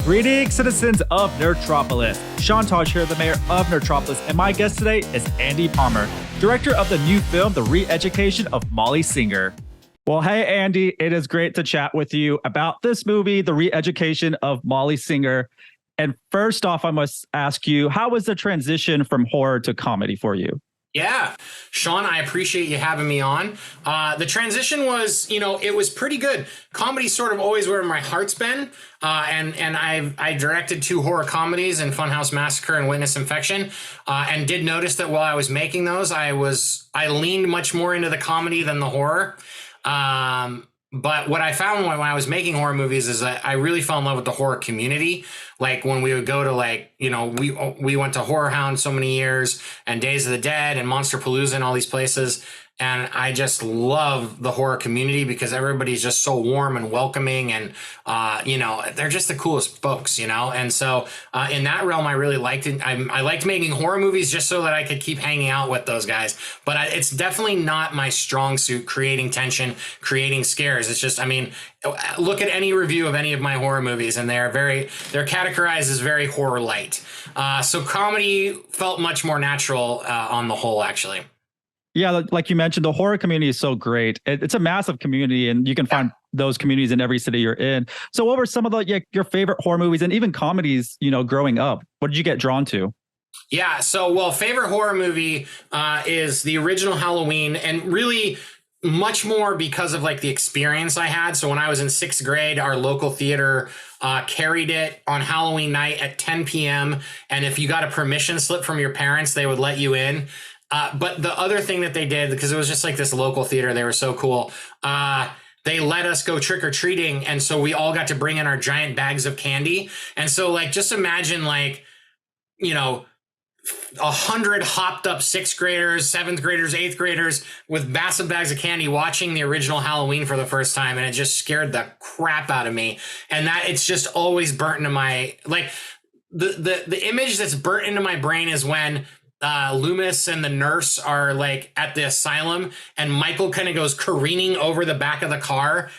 Greetings, citizens of Nerdtropolis. Sean Tosh here, the mayor of Nerdtropolis, and my guest today is Andy Palmer, director of the new film, The Re-Education of Molly Singer. Well, hey, Andy, it is great to chat with you about this movie, The Re-Education of Molly Singer. And first off, I must ask you, how was the transition from horror to comedy for you? Yeah, Sean, I appreciate you having me on. The transition was, it was pretty good. Comedy's sort of always where my heart's been. And I directed 2 horror comedies in Funhouse Massacre and Witness Infection. And did notice that while I was making those, I leaned much more into the comedy than the horror. But what I found when I was making horror movies is that I really fell in love with the horror community. Like when we would go to we went to Horror Hound so many years and Days of the Dead and Monsterpalooza and all these places. And I just love the horror community because everybody's just so warm and welcoming and, they're just the coolest folks, And so in that realm, I really liked it. I liked making horror movies just so that I could keep hanging out with those guys. But it's definitely not my strong suit, creating tension, creating scares. It's just, look at any review of any of my horror movies and they're categorized as very horror light. So comedy felt much more natural on the whole, actually. Yeah, like you mentioned, the horror community is so great. It's a massive community, and you can find those communities in every city you're in. So what were some of your favorite horror movies and even comedies, growing up? What did you get drawn to? Yeah, so, favorite horror movie is the original Halloween, and really much more because of the experience I had. So when I was in 6th grade, our local theater carried it on Halloween night at 10 p.m. And if you got a permission slip from your parents, they would let you in. But the other thing that they did, because it was just this local theater, they were so cool. They let us go trick or treating. And so we all got to bring in our giant bags of candy. And so just imagine 100 hopped up 6th graders, 7th graders, 8th graders with massive bags of candy watching the original Halloween for the first time. And it just scared the crap out of me. And that it's just always burnt into my, the image that's burnt into my brain is when Loomis and the nurse are at the asylum and Michael kind of goes careening over the back of the car.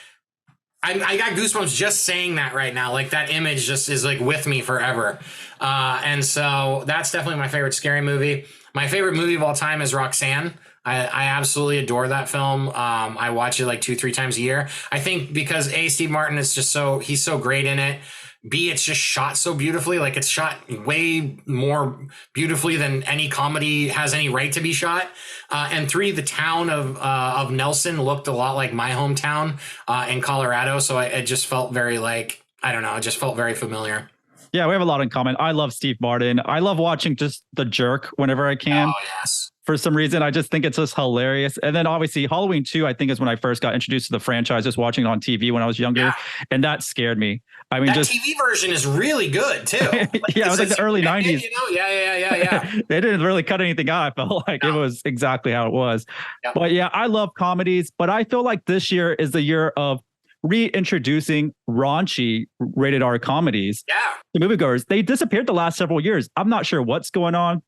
I got goosebumps just saying that right now. That image just is with me forever. And so that's definitely my favorite scary movie. My favorite movie of all time is Roxanne. I absolutely adore that film. I watch it 2-3 times a year. I think because Steve Martin is just he's so great in it. B, it's just shot so beautifully. It's shot way more beautifully than any comedy has any right to be shot. And 3, the town of Nelson looked a lot like my hometown in Colorado. So it just felt very it just felt very familiar. Yeah, we have a lot in common. I love Steve Martin. I love watching just The Jerk whenever I can. Oh, yes. For some reason, I just think it's just hilarious. And then obviously Halloween 2, I think is when I first got introduced to the franchise, just watching it on TV when I was younger. Yeah. And that scared me. That TV version is really good too. Yeah, it was the early 90s. Yeah. They didn't really cut anything out. I felt like it was exactly how it was. Yep. But yeah, I love comedies, but I feel like this year is the year of reintroducing raunchy rated R comedies. Yeah. The moviegoers, they disappeared the last several years. I'm not sure what's going on.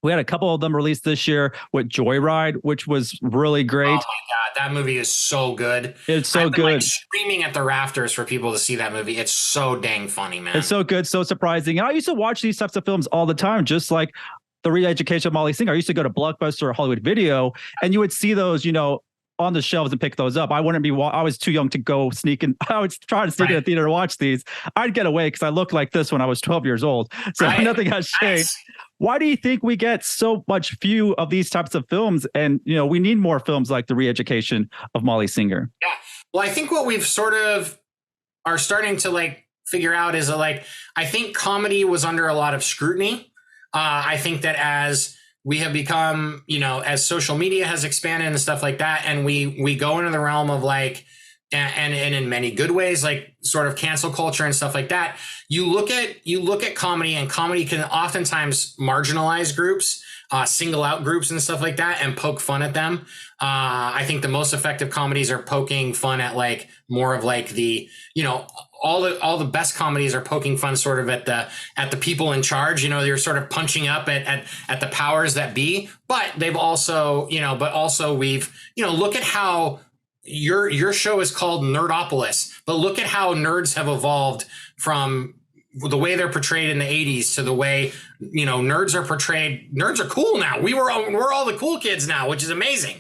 We had a couple of them released this year with Joyride, which was really great. Oh my God, that movie is so good. It's so good. Screaming at the rafters for people to see that movie. It's so dang funny, man. It's so good, so surprising. And I used to watch these types of films all the time, just like The Re-Education of Molly Singer. I used to go to Blockbuster or Hollywood Video, and you would see those, on the shelves and pick those up. I was too young to go sneak in. I was trying to sneak in the theater to watch these. I'd get away because I looked like this when I was 12 years old. So nothing has changed. Why do you think we get so few of these types of films? And, we need more films like The Re-Education of Molly Singer. Yeah. Well, I think what we've sort of are starting to figure out is I think comedy was under a lot of scrutiny. I think that as we have become, as social media has expanded and stuff like that, and we go into the realm of and in many good ways, sort of cancel culture and stuff like that. You look at comedy, and comedy can oftentimes marginalize groups, single out groups and stuff like that, and poke fun at them. I think the most effective comedies are poking fun at more of the, all the best comedies are poking fun sort of at the people in charge. You're sort of punching up at the powers that be, but they've also, we've, look at how your show is called Nerdtropolis, but look at how nerds have evolved from the way they're portrayed in the 80s to the way, nerds are portrayed. Nerds are cool now. We're all the cool kids now, which is amazing,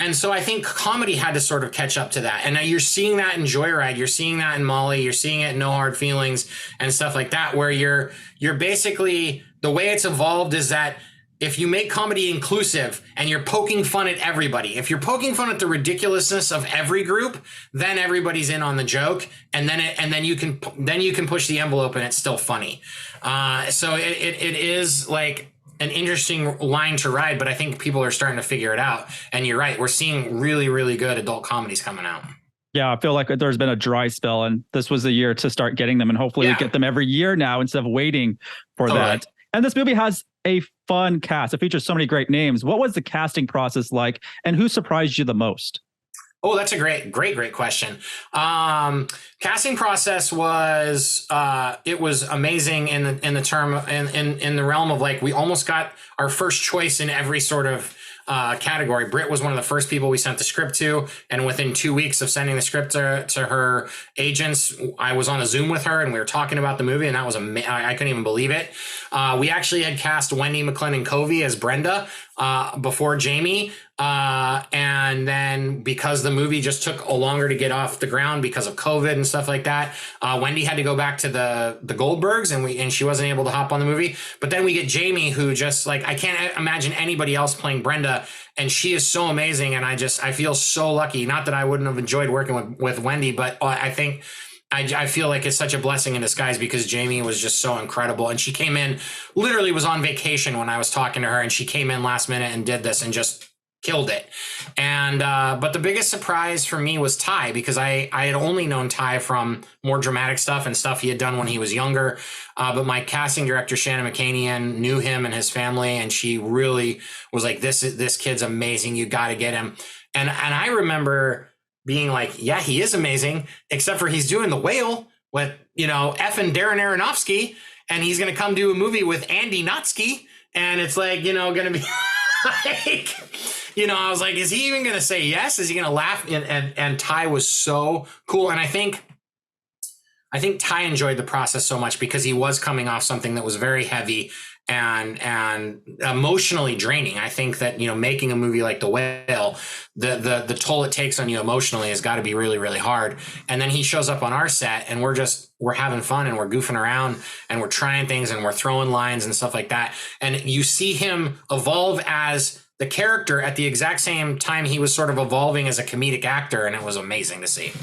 and so I think comedy had to sort of catch up to that. And now you're seeing that in Joyride. You're seeing that in Molly. You're seeing it in No Hard Feelings and stuff like that, where you're basically, the way it's evolved is that if you make comedy inclusive and you're poking fun at everybody, if you're poking fun at the ridiculousness of every group, then everybody's in on the joke, and then you can push the envelope and it's still funny. So it is like an interesting line to ride, but I think people are starting to figure it out. And you're right, we're seeing really, really good adult comedies coming out. Yeah, I feel like there's been a dry spell, and this was the year to start getting them, and hopefully we get them every year now instead of waiting for that. And this movie has a fun cast. It features so many great names. What was the casting process like, and who surprised you the most? Oh, that's a great question. Casting process was it was amazing in the realm of, like, we almost got our first choice in every sort of category. Britt was one of the first people we sent the script to, and within 2 weeks of sending the script to her agents, I was on a Zoom with her and we were talking about the movie, and that was I couldn't even believe it. We actually had cast Wendie McClendon-Covey as Brenda before Jaime. And then because the movie just took longer to get off the ground because of COVID and stuff like that, Wendie had to go back to the Goldbergs, and she wasn't able to hop on the movie. But then we get Jaime, who just, like, I can't imagine anybody else playing Brenda, and she is so amazing. And I feel so lucky. Not that I wouldn't have enjoyed working with Wendie, but I think I feel like it's such a blessing in disguise because Jaime was just so incredible. And she came in, literally was on vacation when I was talking to her, and she came in last minute and did this and just killed it. And but the biggest surprise for me was Ty, because I had only known Ty from more dramatic stuff and stuff he had done when he was younger. But my casting director, Shannon McCanian, knew him and his family, and she really was like, this kid's amazing. You got to get him. And I remember being like, yeah, he is amazing, except for he's doing The Whale with, effing Darren Aronofsky, and he's going to come do a movie with Andy Notsky. And it's like, going to be like, I was like, is he even going to say yes? Is he going to laugh? And Ty was so cool. And I think Ty enjoyed the process so much because he was coming off something that was very heavy and emotionally draining. I think that, making a movie like The Whale, the toll it takes on you emotionally has got to be really, really hard. And then he shows up on our set, and we're having fun, and we're goofing around, and we're trying things, and we're throwing lines and stuff like that. And you see him evolve as the character at the exact same time he was sort of evolving as a comedic actor, and it was amazing to see.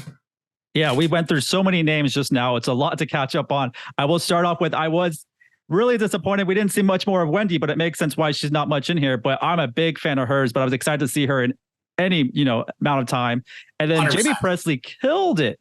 Yeah, we went through so many names just now. It's a lot to catch up on. I will start off with, I was really disappointed we didn't see much more of Wendie, but it makes sense why she's not much in here. But I'm a big fan of hers, but I was excited to see her in any, amount of time. And then 100%. Jaime Pressly killed it.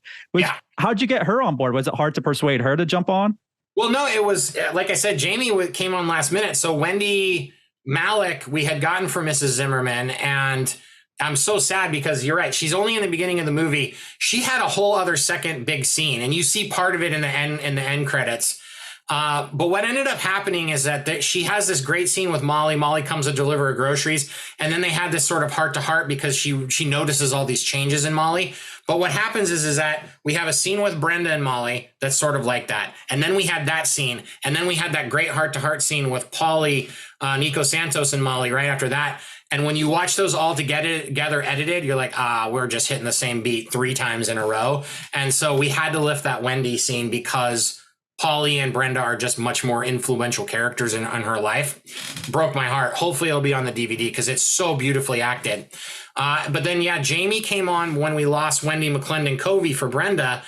How'd you get her on board? Was it hard to persuade her to jump on? Well, no, it was, like I said, Jaime came on last minute. So Wendie, Malick, we had gotten for Mrs. Zimmerman, and I'm so sad because you're right. She's only in the beginning of the movie. She had a whole other second big scene, and you see part of it in the end credits. But what ended up happening is that she has this great scene with Molly. Molly comes to deliver her groceries, and then they had this sort of heart-to-heart because she notices all these changes in Molly. But what happens is that we have a scene with Brenda and Molly that's sort of like that. And then we had that scene, and then we had that great heart-to-heart scene with Pauly, Nico, Santos, and Molly right after that. And when you watch those all together edited, you're like, we're just hitting the same beat 3 times in a row. And so we had to lift that Wendie scene because Pauly and Brenda are just much more influential characters in her life. Broke my heart. Hopefully it'll be on the DVD because it's so beautifully acted. But then, Jaime came on when we lost Wendie McClendon-Covey for Brenda.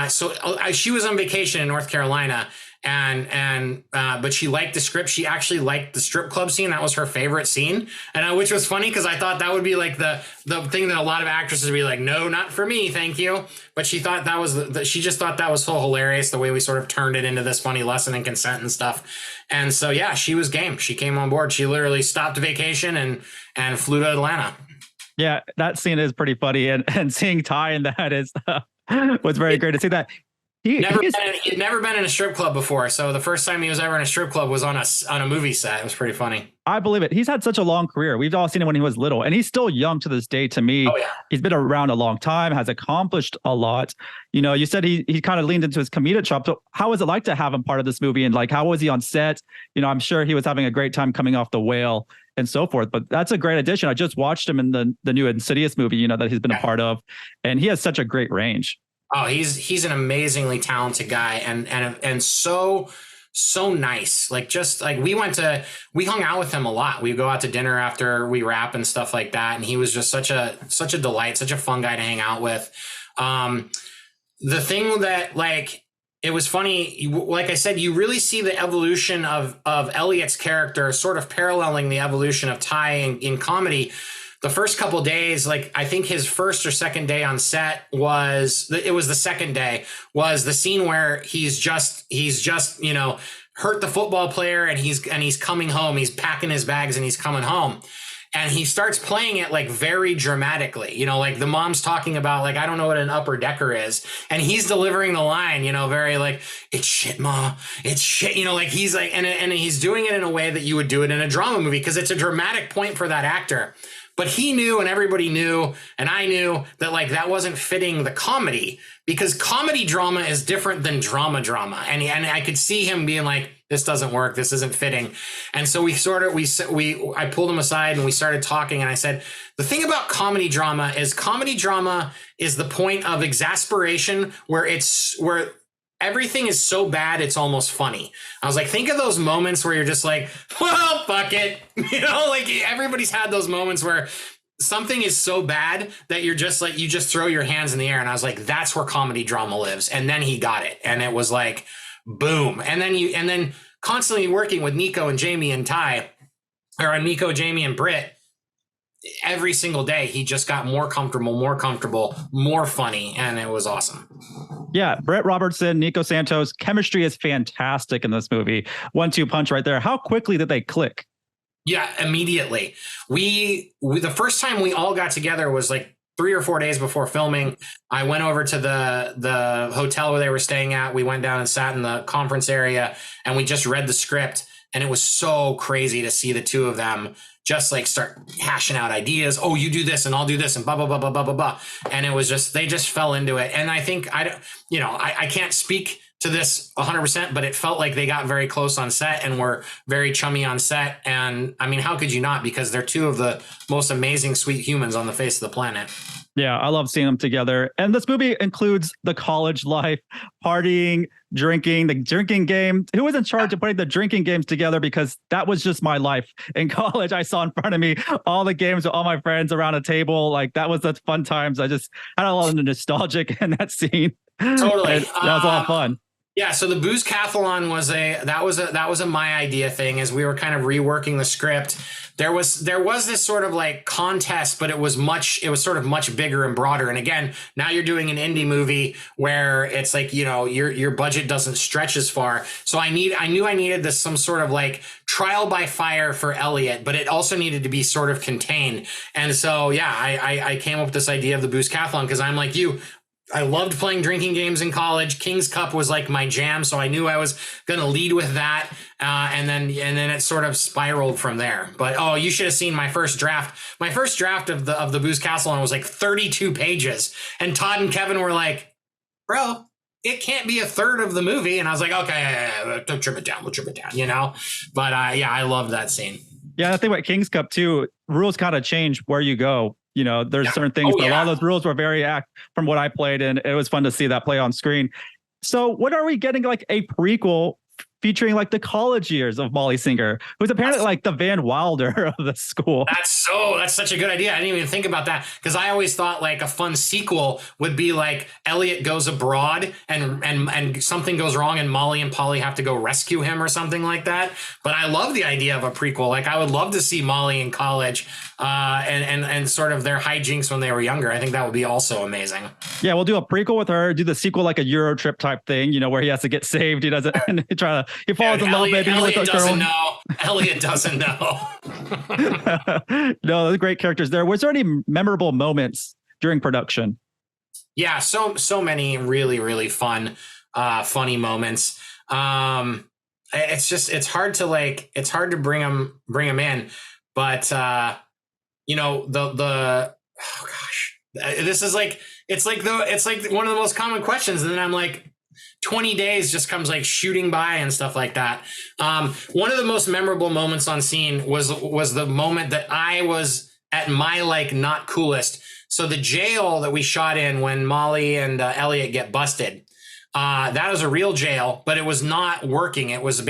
So she was on vacation in North Carolina, but she liked the script. She actually liked the strip club scene. That was her favorite scene, which was funny because I thought that would be like the thing that a lot of actresses would be like, no, not for me, thank you. But she thought that was she just thought that was so hilarious the way we sort of turned it into this funny lesson in consent and stuff. And so she was game. She came on board. She literally stopped vacation and flew to Atlanta. Yeah, that scene is pretty funny, and seeing Ty in that is was very great to see that. He'd never been in a strip club before, so the first time he was ever in a strip club was on a movie set. It was pretty funny. I believe it. He's had such a long career. We've all seen him when he was little, and he's still young to this day to me. Oh, yeah. He's been around a long time, has accomplished a lot. You know, you said he kind of leaned into his comedic chop. So how was it like to have him part of this movie? And like, how was he on set? You know, I'm sure he was having a great time coming off The Whale and so forth. But that's a great addition. I just watched him in the new Insidious movie, you know, that he's been a part of. And he has such a great range. Oh, he's an amazingly talented guy and so nice. Like, just like we hung out with him a lot. We go out to dinner after we wrap and stuff like that. And he was just such a delight, such a fun guy to hang out with. The thing that, like, it was funny, like I said, you really see the evolution of Elliot's character sort of paralleling the evolution of Ty in comedy. The first couple days, like I think his first or second day on set was the second day, was the scene where he's just, you know, hurt the football player and he's coming home. He's packing his bags and he's coming home. And he starts playing it like very dramatically, you know, like the mom's talking about, like, I don't know what an upper decker is. And he's delivering the line, you know, very like, it's shit, ma, it's shit. You know, like he's like, and he's doing it in a way that you would do it in a drama movie, because it's a dramatic point for that actor. But he knew, and everybody knew, and I knew that, like, that wasn't fitting the comedy, because comedy drama is different than drama. And I could see him being like, this doesn't work. This isn't fitting. And so I pulled him aside and we started talking, and I said, the thing about comedy drama is the point of exasperation where everything is so bad it's almost funny. I was like, think of those moments where you're just like, well, fuck it. You know, like everybody's had those moments where something is so bad that you're just like, you just throw your hands in the air. And I was like, that's where comedy drama lives. And then he got it. And it was like, boom. And then constantly working with Nico and Jaime and Ty, or Nico, Jaime and Britt, every single day, he just got more comfortable, more funny. And it was awesome. Yeah, Britt, Robertson, Nico, Santos, chemistry is fantastic in this movie. 1-2 punch right there. How quickly did they click? Yeah, immediately. We the first time we all got together was like 3 or 4 days before filming. I went over to the hotel where they were staying at. We went down and sat in the conference area, and we just read the script. And it was so crazy to see the two of them just like start hashing out ideas. Oh, you do this and I'll do this and blah, blah, blah, blah, blah, blah, blah. And it was just, they just fell into it. And I think I can't speak to this 100%, but it felt like they got very close on set and were very chummy on set. And I mean, how could you not? Because they're two of the most amazing, sweet humans on the face of the planet. Yeah, I love seeing them together. And this movie includes the college life, partying, drinking, the drinking game. Who was in charge of putting the drinking games together? Because that was just my life in college. I saw in front of me all the games with all my friends around a table. Like, that was the fun times. I just had a lot of nostalgic in that scene. Totally. That was a lot of fun. Yeah, so the Booze Cathalon was a my idea thing. As we were kind of reworking the script, there was this sort of like contest, but it was sort of much bigger and broader. And again, now you're doing an indie movie where it's like, you know, your budget doesn't stretch as far. So I knew I needed this some sort of like trial by fire for Elliot, but it also needed to be sort of contained. And so yeah, I came up with this idea of the Booze Cathalon because I'm like you. I loved playing drinking games in college. King's Cup was like my jam, so I knew I was going to lead with that, and then it sort of spiraled from there. But you should have seen my first draft. My first draft of the Booze Cathalon was like 32 pages, and Todd and Kevin were like, "Bro, it can't be a third of the movie," and I was like, "Okay, we'll trim it down, you know." But yeah, I loved that scene. Yeah, I think about King's Cup too. Rules kind of change where you go. You know, there's certain things, but a lot of those rules were very from what I played, and it was fun to see that play on screen. So when are we getting like a prequel featuring like the college years of Molly Singer, who's apparently like the Van Wilder of the school? That's such a good idea. I didn't even think about that, because I always thought like a fun sequel would be like Elliot goes abroad and something goes wrong and Molly and Polly have to go rescue him or something like that. But I love the idea of a prequel. Like, I would love to see Molly in college and sort of their hijinks when they were younger. I think that would be also amazing. Yeah, we'll do a prequel with her, do the sequel like a Euro trip type thing, you know, where he has to get saved. He doesn't he falls in love maybe with a girl. Elliot doesn't know. No, those great characters there. Was there any memorable moments during production? Yeah, so many really, really fun. funny moments. It's hard to bring them in, but oh gosh, this is like, it's like one of the most common questions. And then I'm like, 20 days just comes like shooting by and stuff like that. One of the most memorable moments on scene was the moment that I was at my like not coolest. So the jail that we shot in when Molly and Elliot get busted, that was a real jail, but it was not working. It was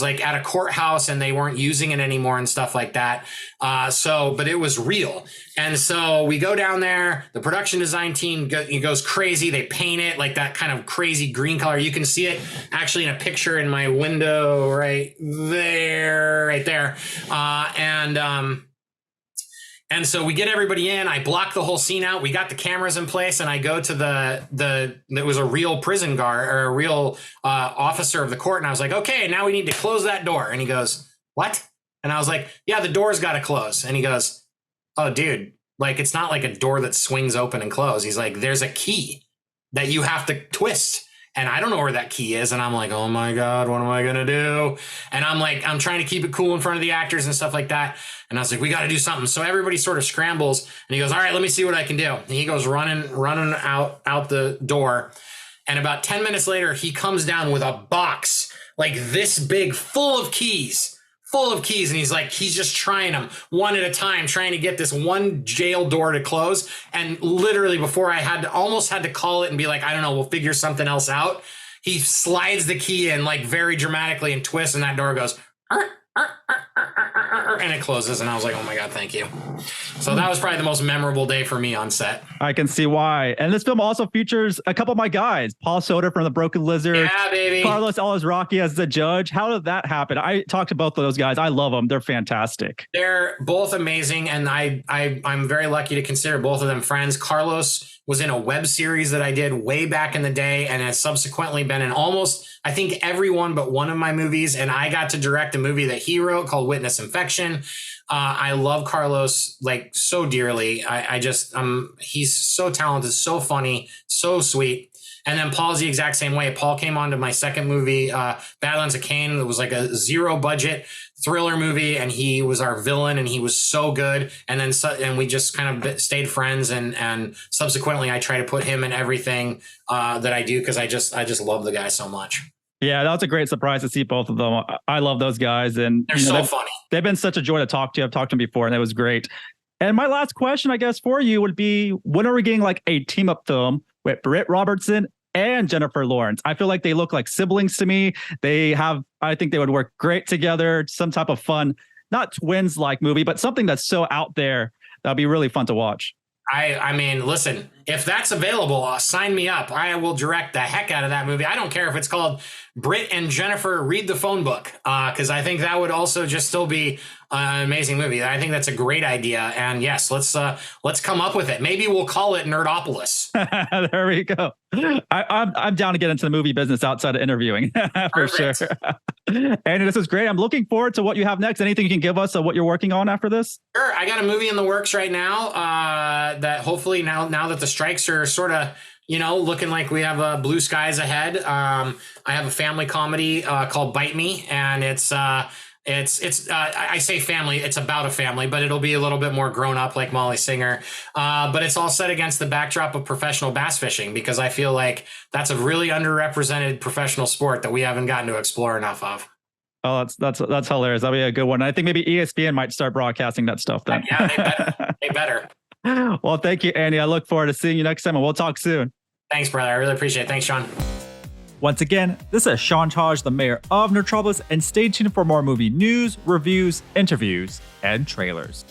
like at a courthouse and they weren't using it anymore and stuff like that. But it was real. And so we go down there, the production design team goes crazy. They paint it like that kind of crazy green color. You can see it actually in a picture in my window right there. And so we get everybody in, I block the whole scene out. We got the cameras in place and I go to it was a real prison guard or a real officer of the court. And I was like, okay, now we need to close that door. And he goes, what? And I was like, yeah, the door's got to close. And he goes, oh dude, like, it's not like a door that swings open and close. He's like, there's a key that you have to twist. And I don't know where that key is. And I'm like, oh my God, what am I going to do? And I'm trying to keep it cool in front of the actors and stuff like that. And I was like, we got to do something. So everybody sort of scrambles and he goes, all right, let me see what I can do. And he goes running out the door. And about 10 minutes later, he comes down with a box like this big, full of keys. And he's just trying them one at a time, trying to get this one jail door to close. And literally before I almost had to call it and be like, I don't know, we'll figure something else out. He slides the key in like very dramatically and twists and that door goes, and it closes. And I was like, oh my God, thank you. So that was probably the most memorable day for me on set. I can see why. And this film also features a couple of my guys, Paul Soter from The Broken Lizard. Yeah, baby. Carlos Alazraqui as the judge. How did that happen? I talked to both of those guys. I love them. They're fantastic. They're both amazing. And I'm very lucky to consider both of them friends. Carlos was in a web series that I did way back in the day and has subsequently been in almost, I think, every one but one of my movies. And I got to direct a movie that he wrote called Witness Infection. I love Carlos like so dearly. He's so talented, so funny, so sweet. And then Paul's the exact same way. Paul came on to my second movie, Badlands of Cain. It was like a 0 budget thriller movie, and he was our villain, and he was so good. And we just kind of stayed friends, and subsequently, I try to put him in everything that I do because I just love the guy so much. Yeah, that was a great surprise to see both of them. I love those guys, and they're so funny. They've been such a joy to talk to. I've talked to them before, and it was great. And my last question, I guess, for you would be: when are we getting like a team up film with Britt Robertson and Jennifer Lawrence? I feel like they look like siblings to me. I think they would work great together. Some type of fun, not twins like movie, but something that's so out there that'd be really fun to watch. I mean, listen, if that's available, sign me up. I will direct the heck out of that movie. I don't care if it's called Britt and Jennifer Read the Phone Book, because I think that would also just still be an amazing movie. I think that's a great idea. And yes, let's come up with it. Maybe we'll call it Nerdtropolis. There we go. I'm down to get into the movie business outside of interviewing for sure. And this is great. I'm looking forward to what you have next. Anything you can give us of what you're working on after this? Sure. I got a movie in the works right now that hopefully now that the strikes are sort of, looking like we have blue skies ahead. I have a family comedy called Bite Me, and it's I say family, it's about a family, but it'll be a little bit more grown up like Molly Singer. But it's all set against the backdrop of professional bass fishing, because I feel like that's a really underrepresented professional sport that we haven't gotten to explore enough of. Oh, that's hilarious. That'll be a good one. I think maybe ESPN might start broadcasting that stuff then. Yeah, they better. Well, thank you, Andy. I look forward to seeing you next time, and we'll talk soon. Thanks, brother. I really appreciate it. Thanks, Sean. Once again, this is Sean Taj, the mayor of Nerdtropolis, and stay tuned for more movie news, reviews, interviews, and trailers.